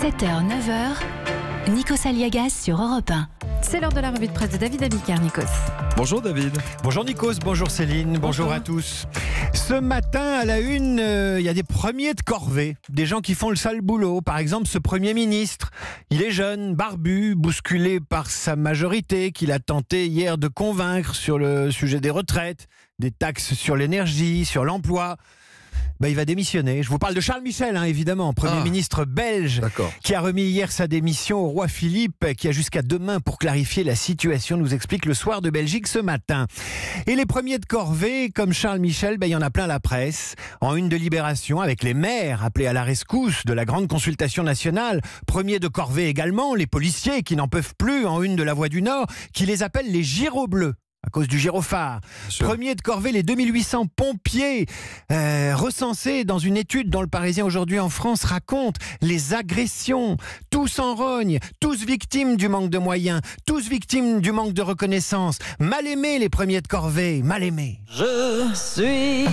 7h, 9h, Nikos Aliagas sur Europe 1. C'est l'heure de la revue de presse de David Abicard, Nikos. Bonjour David. Bonjour Nikos, bonjour Céline, bonjour à tous. Ce matin à la une, il y a des premiers de corvée, des gens qui font le sale boulot. Par exemple, ce Premier ministre, il est jeune, barbu, bousculé par sa majorité qu'il a tenté hier de convaincre sur le sujet des retraites, des taxes sur l'énergie, sur l'emploi. Il va démissionner. Je vous parle de Charles Michel, évidemment, Premier ministre belge, qui a remis hier sa démission au roi Philippe, qui a jusqu'à demain pour clarifier la situation, nous explique le Soir de Belgique ce matin. Et les premiers de corvée, comme Charles Michel, il y en a plein la presse, en une de Libération, avec les maires appelés à la rescousse de la grande consultation nationale. Premiers de corvée également, les policiers qui n'en peuvent plus, en une de La Voix du Nord, qui les appellent les gyrobleux, à cause du gyrophare. Premier de corvée, les 2800 pompiers recensés dans une étude dont le Parisien aujourd'hui en France raconte les agressions. Tous en rogne, tous victimes du manque de moyens, tous victimes du manque de reconnaissance. Mal aimés les premiers de corvée, mal aimés. Je suis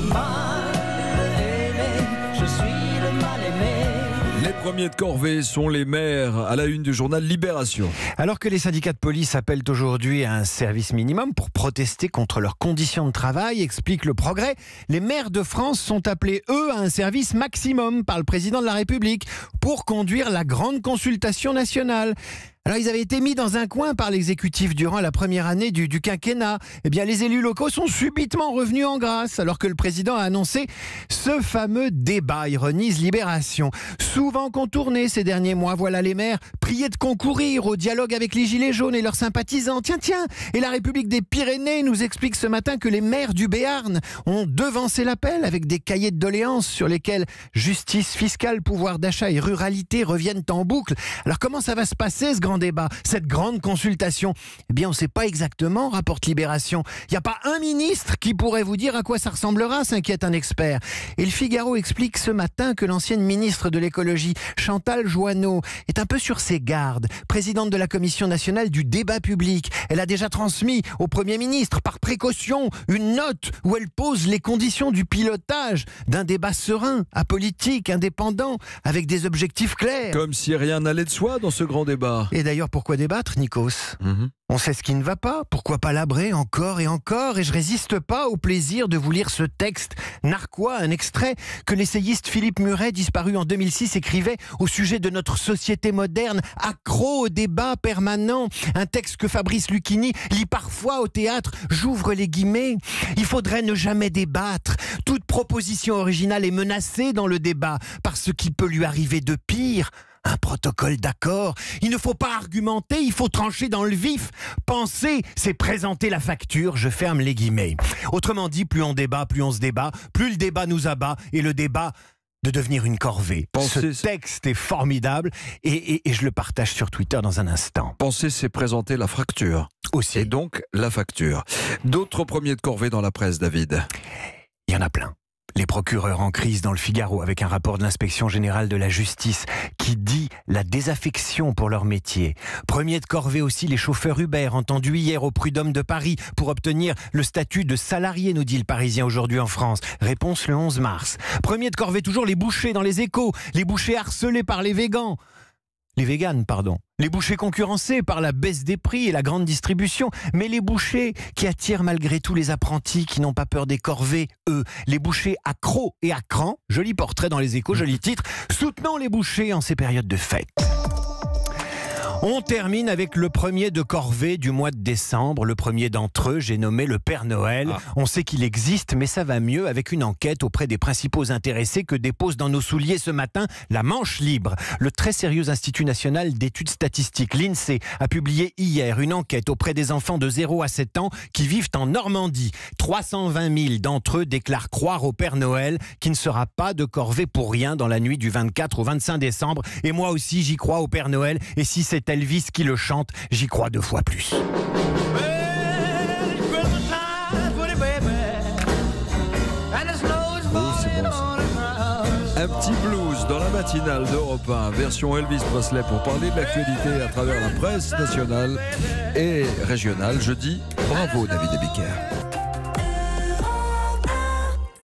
mal aimé, je suis le mal aimé. Les premiers de corvée sont les maires à la une du journal Libération. Alors que les syndicats de police appellent aujourd'hui à un service minimum pour protester contre leurs conditions de travail, explique Le Progrès, les maires de France sont appelés, eux, à un service maximum par le président de la République pour conduire la grande consultation nationale. Alors, ils avaient été mis dans un coin par l'exécutif durant la première année du quinquennat. Les élus locaux sont subitement revenus en grâce, alors que le président a annoncé ce fameux débat, ironise Libération. Souvent contourné ces derniers mois, voilà les maires priés de concourir au dialogue avec les Gilets jaunes et leurs sympathisants. Tiens, et la République des Pyrénées nous explique ce matin que les maires du Béarn ont devancé l'appel avec des cahiers de doléances sur lesquels justice fiscale, pouvoir d'achat et ruralité reviennent en boucle. Alors, comment ça va se passer, ce grand débat, cette grande consultation? On ne sait pas exactement, rapporte Libération. Il n'y a pas un ministre qui pourrait vous dire à quoi ça ressemblera, s'inquiète un expert. Et le Figaro explique ce matin que l'ancienne ministre de l'écologie, Chantal Jouanneau, est un peu sur ses gardes. Présidente de la Commission nationale du débat public. Elle a déjà transmis au Premier ministre, par précaution, une note où elle pose les conditions du pilotage d'un débat serein, apolitique, indépendant, avec des objectifs clairs. Comme si rien n'allait de soi dans ce grand débat. Et d'ailleurs, pourquoi débattre, Nikos ? On sait ce qui ne va pas, pourquoi palabrer encore et encore? Et je résiste pas au plaisir de vous lire ce texte narquois, un extrait que l'essayiste Philippe Muret, disparu en 2006, écrivait au sujet de notre société moderne, accro au débat permanent. Un texte que Fabrice Lucchini lit parfois au théâtre, j'ouvre les guillemets. Il faudrait ne jamais débattre. Toute proposition originale est menacée dans le débat par ce qui peut lui arriver de pire. Un protocole d'accord. Il ne faut pas argumenter, il faut trancher dans le vif. Penser, c'est présenter la facture, je ferme les guillemets. Autrement dit, plus on débat, plus on se débat, plus le débat nous abat et le débat de devenir une corvée. Ce texte est formidable et je le partage sur Twitter dans un instant. Penser, c'est présenter la fracture. Aussi. Et donc la facture. D'autres premiers de corvée dans la presse, David? Il y en a plein. Les procureurs en crise dans le Figaro avec un rapport de l'inspection générale de la justice qui dit la désaffection pour leur métier. Premier de corvée aussi les chauffeurs Uber entendus hier au Prud'homme de Paris pour obtenir le statut de salarié, nous dit le Parisien aujourd'hui en France. Réponse le 11 mars. Premier de corvée toujours les bouchers dans les Échos, les bouchers harcelés par les végans. Les véganes, pardon. Les bouchers concurrencés par la baisse des prix et la grande distribution. Mais les bouchers qui attirent malgré tout les apprentis qui n'ont pas peur des corvées, eux. Les bouchers à crocs et à crans. Joli portrait dans les Échos, joli titre. Soutenons les bouchers en ces périodes de fête. On termine avec le premier de corvée du mois de décembre. Le premier d'entre eux, j'ai nommé le Père Noël. On sait qu'il existe, mais ça va mieux avec une enquête auprès des principaux intéressés que dépose dans nos souliers ce matin la Manche Libre. Le très sérieux Institut national d'études statistiques, l'INSEE, a publié hier une enquête auprès des enfants de 0 à 7 ans qui vivent en Normandie. 320 000 d'entre eux déclarent croire au Père Noël, qui ne sera pas de corvée pour rien dans la nuit du 24 au 25 décembre. Et moi aussi, j'y crois au Père Noël. Et si c'est Elvis qui le chante, j'y crois 2 fois plus. Un petit blues dans la matinale d'Europe 1, version Elvis Presley, pour parler de l'actualité à travers la presse nationale et régionale. Je dis bravo David Abicard.